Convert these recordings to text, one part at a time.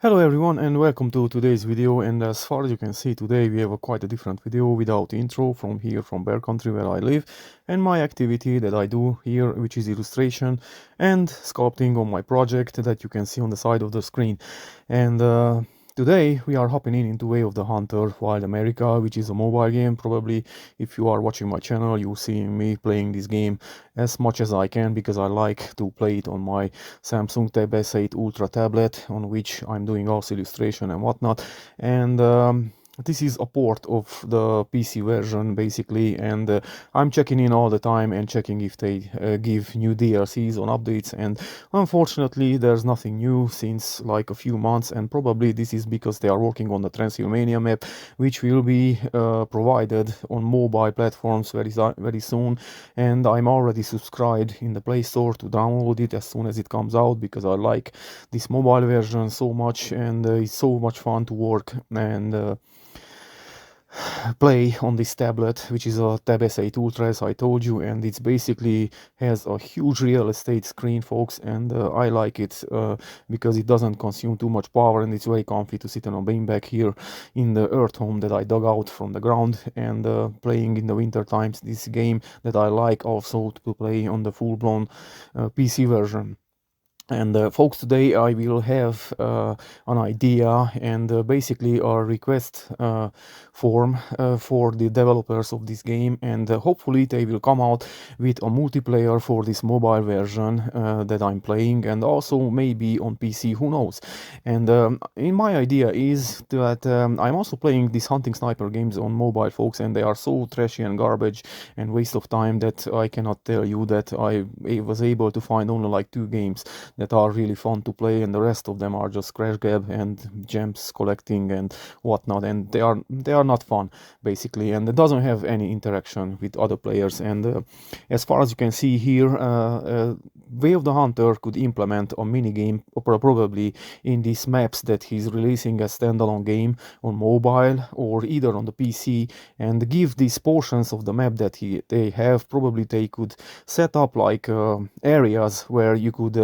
Hello everyone and welcome to today's video, and as far as you can see today we have quite a different video without intro from here from Bear Country where I live, and my activity that I do here, which is illustration and sculpting on my project that you can see on the side of the screen. And today we are hopping into Way of the Hunter Wild America, which is a mobile game. Probably if you are watching my channel you see me playing this game as much as I can because I like to play it on my Samsung Tab S8 Ultra tablet, on which I'm doing also illustration and whatnot. And this is a port of the PC version basically, and I'm checking in all the time and checking if they give new DLCs on updates, and unfortunately there's nothing new since like a few months, and probably this is because they are working on the Transylvania map, which will be provided on mobile platforms very soon. And I'm already subscribed in the Play Store to download it as soon as it comes out because I like this mobile version so much, and it's so much fun to work and play on this tablet, which is a Tab S8 Ultra, as I told you, and it's basically has a huge real estate screen, folks, and I like it because it doesn't consume too much power, and it's very comfy to sit on a beanbag here in the earth home that I dug out from the ground, and playing in the winter times this game that I like also to play on the full-blown PC version. And folks, today I will have an idea and basically a request form for the developers of this game, and hopefully they will come out with a multiplayer for this mobile version that I'm playing, and also maybe on PC, who knows. And in my idea is that I'm also playing these hunting sniper games on mobile, folks, and they are so trashy and garbage and waste of time that I cannot tell you that I was able to find only like 2 games that are really fun to play, and the rest of them are just crash grab and gems collecting and whatnot, and they are not fun basically, and it doesn't have any interaction with other players. And as far as you can see here, Way of the Hunter could implement a mini game probably in these maps that he's releasing as standalone game on mobile or either on the PC, and give these portions of the map that they have, probably they could set up like areas where you could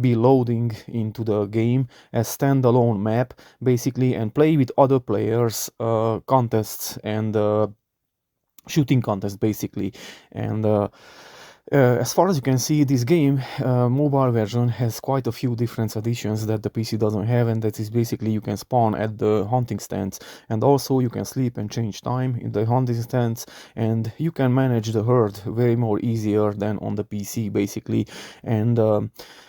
be loading into the game as standalone map basically, and play with other players, contests and shooting contests basically. And as far as you can see, this game mobile version has quite a few different additions that the PC doesn't have, and that is basically you can spawn at the hunting stands, and also you can sleep and change time in the hunting stands, and you can manage the herd very more easier than on the PC basically. And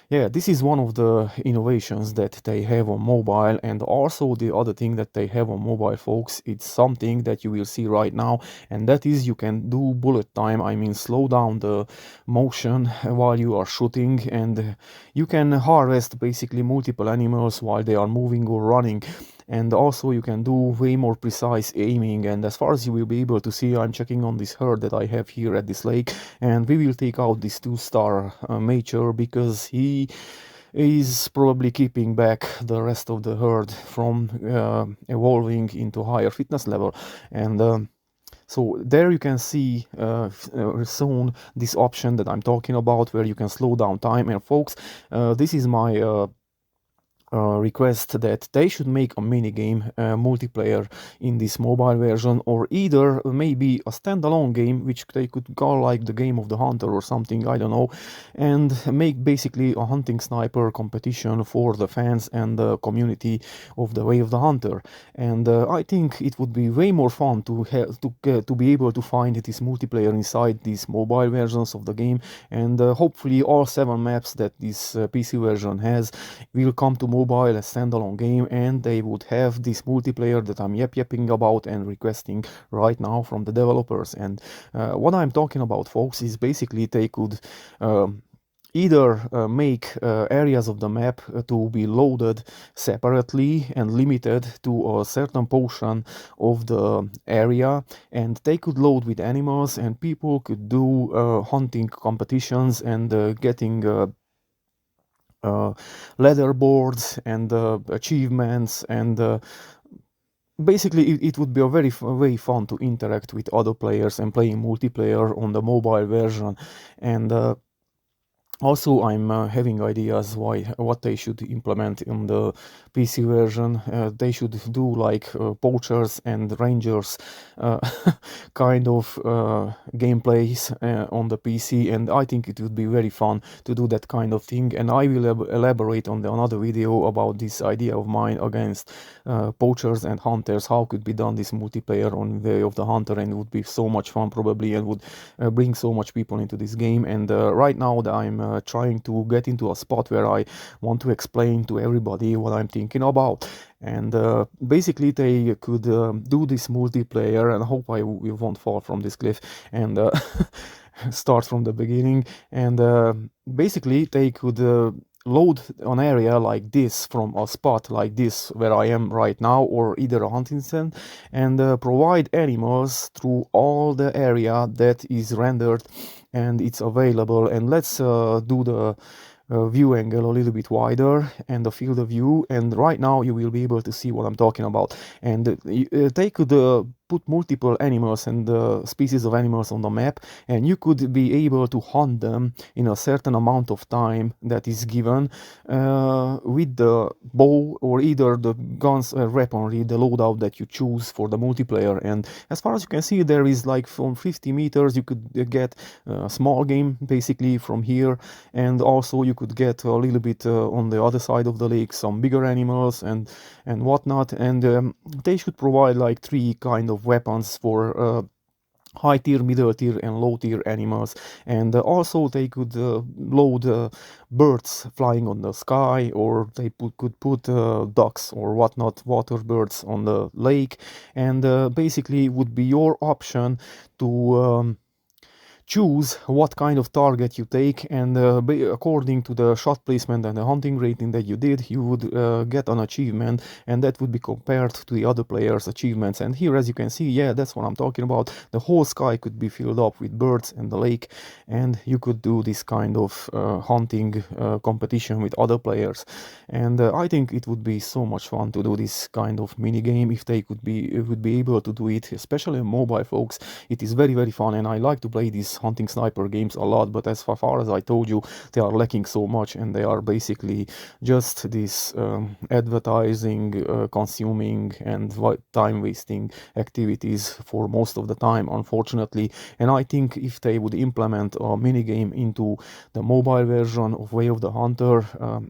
yeah, this is one of the innovations that they have on mobile. And also the other thing that they have on mobile, folks, it's something that you will see right now, and that is you can do bullet time. I mean, slow down the motion while you are shooting, and you can harvest basically multiple animals while they are moving or running. And also you can do way more precise aiming. And as far as you will be able to see, I'm checking on this herd that I have here at this lake, and we will take out this 2-star mature because he is probably keeping back the rest of the herd from evolving into higher fitness level. And so there you can see soon this option that I'm talking about, where you can slow down time. And folks, this is my request that they should make a mini game multiplayer in this mobile version, or either maybe a standalone game which they could call like the Game of the Hunter or something, I don't know, and make basically a hunting sniper competition for the fans and the community of the Way of the Hunter. And I think it would be way more fun to have to be able to find this multiplayer inside these mobile versions of the game. And hopefully all 7 maps that this PC version has will come to mobile as standalone game, and they would have this multiplayer that I'm yapping about and requesting right now from the developers. And what I'm talking about, folks, is basically they could either make areas of the map to be loaded separately and limited to a certain portion of the area, and they could load with animals, and people could do hunting competitions and getting leaderboards and achievements, and basically it would be a very fun to interact with other players and playing multiplayer on the mobile version. And Also, I'm having ideas what they should implement in the PC version. They should do like poachers and rangers uh, kind of gameplays on the PC, and I think it would be very fun to do that kind of thing. And I will elaborate on another video about this idea of mine against poachers and hunters. How could be done this multiplayer on Way of the Hunter, and it would be so much fun probably, and would bring so much people into this game. And right now I'm trying to get into a spot where I want to explain to everybody what I'm thinking about. And basically they could do this multiplayer, and I hope we won't fall from this cliff, and start from the beginning. And basically they could load an area like this from a spot like this where I am right now, or either a hunting stand, and provide animals through all the area that is rendered and it's available. And let's do the view angle a little bit wider and the field of view, and right now you will be able to see what I'm talking about. And they could put multiple animals and species of animals on the map, and you could be able to hunt them in a certain amount of time that is given with the bow, or either the guns weaponry, the loadout that you choose for the multiplayer. And as far as you can see, there is like from 50 meters you could get small game basically from here, and also you could get a little bit on the other side of the lake some bigger animals and whatnot. And they should provide like three kind of weapons for high tier, middle tier, and low tier animals. And also they could load birds flying on the sky, or they could put ducks or whatnot, water birds on the lake. And basically it would be your option to choose what kind of target you take, and according to the shot placement and the hunting rating that you did, you would get an achievement, and that would be compared to the other players' achievements. And here, as you can see, yeah, that's what I'm talking about. The whole sky could be filled up with birds and the lake, and you could do this kind of hunting competition with other players. And I think it would be so much fun to do this kind of mini game if they would be able to do it, especially mobile folks. It is very, very fun, and I like to play these hunting sniper games a lot, but as far as I told you, they are lacking so much, and they are basically just this advertising, consuming, and time wasting activities for most of the time, unfortunately. And I think if they would implement a mini game into the mobile version of Way of the Hunter,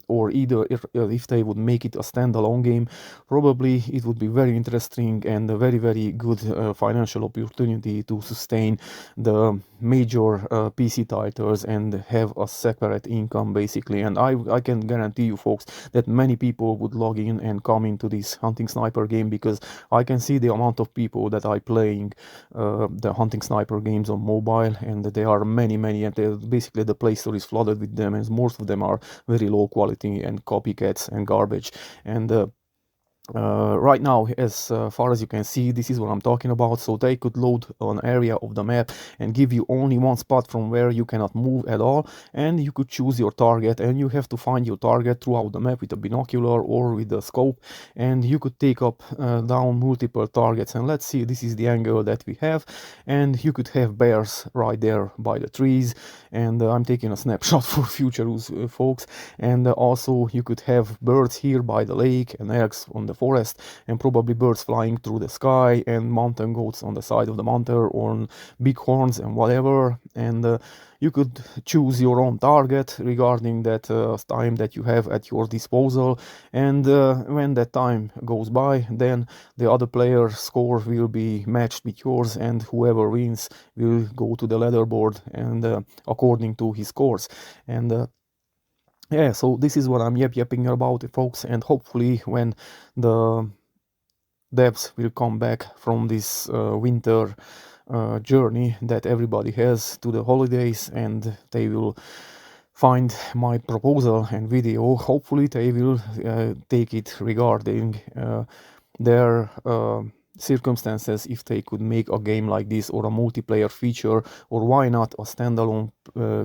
or either if they would make it a standalone game, probably it would be very interesting and a very, very good financial opportunity to sustain the major PC titles and have a separate income basically. And I can guarantee you folks that many people would log in and come into this hunting sniper game, because I can see the amount of people that are playing the hunting sniper games on mobile, and there are many, and basically the Play Store is flooded with them, and most of them are very low quality and copycats and garbage. And right now, as far as you can see, this is what I'm talking about. So they could load an area of the map and give you only one spot from where you cannot move at all, and you could choose your target, and you have to find your target throughout the map with a binocular or with the scope, and you could take up down multiple targets. And let's see, this is the angle that we have, and you could have bears right there by the trees, and I'm taking a snapshot for future use, folks. And also you could have birds here by the lake, and eggs on the forest, and probably birds flying through the sky, and mountain goats on the side of the mountain, or on bighorns and whatever. And you could choose your own target regarding that time that you have at your disposal. And when that time goes by, then the other player's score will be matched with yours, and whoever wins will go to the leaderboard, and according to his scores. And yeah, so this is what I'm yapping about, folks. And hopefully when the devs will come back from this winter journey that everybody has to the holidays, and they will find my proposal and video, hopefully they will take it regarding their circumstances if they could make a game like this, or a multiplayer feature, or why not a standalone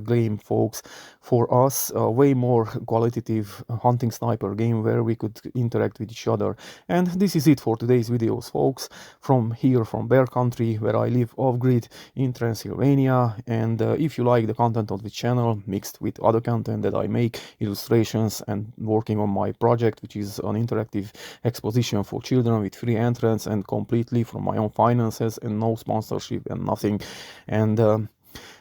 game, folks. For us, a way more qualitative hunting sniper game where we could interact with each other. And this is it for today's videos, folks, from here, from Bear Country, where I live off-grid in Transylvania. And if you like the content of the channel mixed with other content that I make, illustrations, and working on my project, which is an interactive exposition for children with free entrance and completely from my own finances and no sponsorship and nothing. And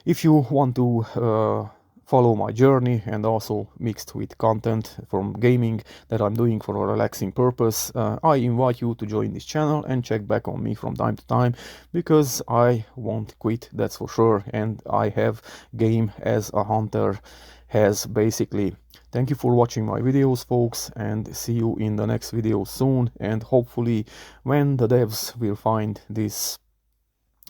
if you want to follow my journey, and also mixed with content from gaming that I'm doing for a relaxing purpose, I invite you to join this channel and check back on me from time to time, because I won't quit, that's for sure, and I have game as a hunter has basically. Thank you for watching my videos, folks, and see you in the next video soon. And hopefully when the devs will find this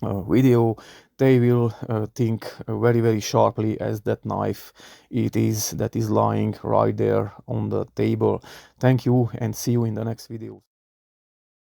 video, they will think very sharply as that knife that is lying right there on the table. Thank you, and see you in the next video.